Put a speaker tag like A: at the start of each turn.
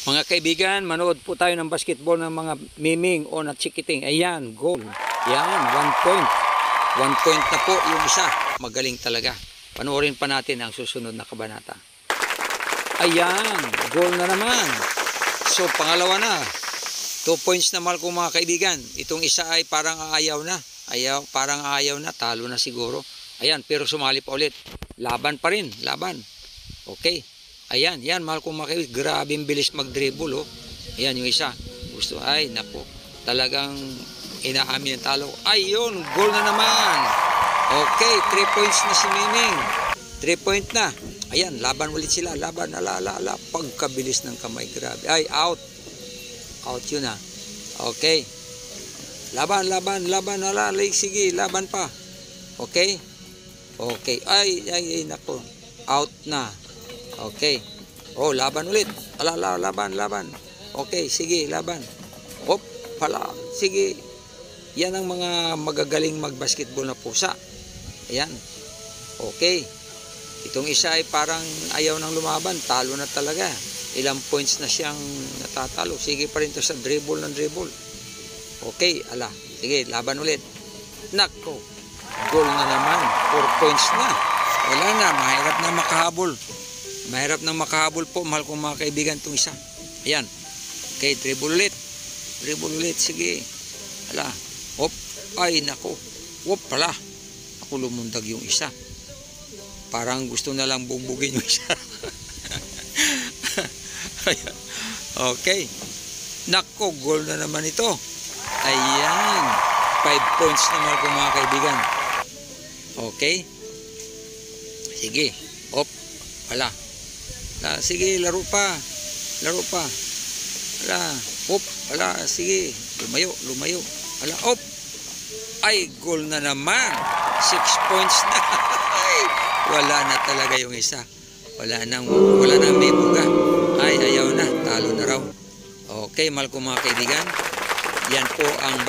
A: Mga kaibigan, manood po tayo ng basketball ng mga miming o natsikiting. Ayan, goal. Yan, 1 point. 1 point na po yung isa. Magaling talaga. Panoorin pa natin ang susunod na kabanata. Ayan, goal na naman. So, pangalawa na. 2 points na mahal ko mga kaibigan. Itong isa ay parang aayaw na. Parang aayaw na. Talo na siguro. Ayan, pero sumali pa ulit. Laban pa rin. Laban. Okay. Ayan, yan, mahal kong mga kaibigan. Grabe yung bilis mag-dribble, oh. Ayan, yung isa. Gusto, ay, naku. Talagang inaamin ang talo. Ayun, goal na naman. Okay, 3 points na si Miming. 3 point na. Ayan, laban ulit sila. Laban, ala. Pagkabilis ng kamay, grabe. Ay, out. Out yun, ha. Okay. Laban, ala. Sige, laban pa. Okay. Okay. Ay, naku. Out na. Okay. Oh, laban ulit. Laban. Okay, sige, laban. Hop, pala. Sige. Yan ang mga magagaling magbasketball na pusa. Ayan. Okay. Itong isa ay parang ayaw nang lumaban. Talo na talaga. Ilang points na siyang natatalo. Sige pa rin to sa dribble. Okay, ala. Sige, laban ulit. Nako. Goal na naman. 4 points na. Wala na. Mahirap na makahabol. Mahirap nang makahabol po, mahal kong mga kaibigan, itong isa. Ayan. Okay, dribble ulit. Sige. Ala. Hop. Ay, nako. Hop, pala. Ako lumundag yung isa. Parang gusto na lang bugbugin yung isa. Okay. Nako, goal na naman ito. Ayan. 5 points na mahal kong mga kaibigan. Okay. Sige. Hop. Ala. Sige, laro pa. Ala, hop, ala, sige. Lumayo. Ala, hop. Ay, goal na naman. 6 points na. Wala na talaga yung isa. Wala nang may buga. Ay, ayaw na. Talo na raw. Okay, mahal ko mga kaibigan. Yan po ang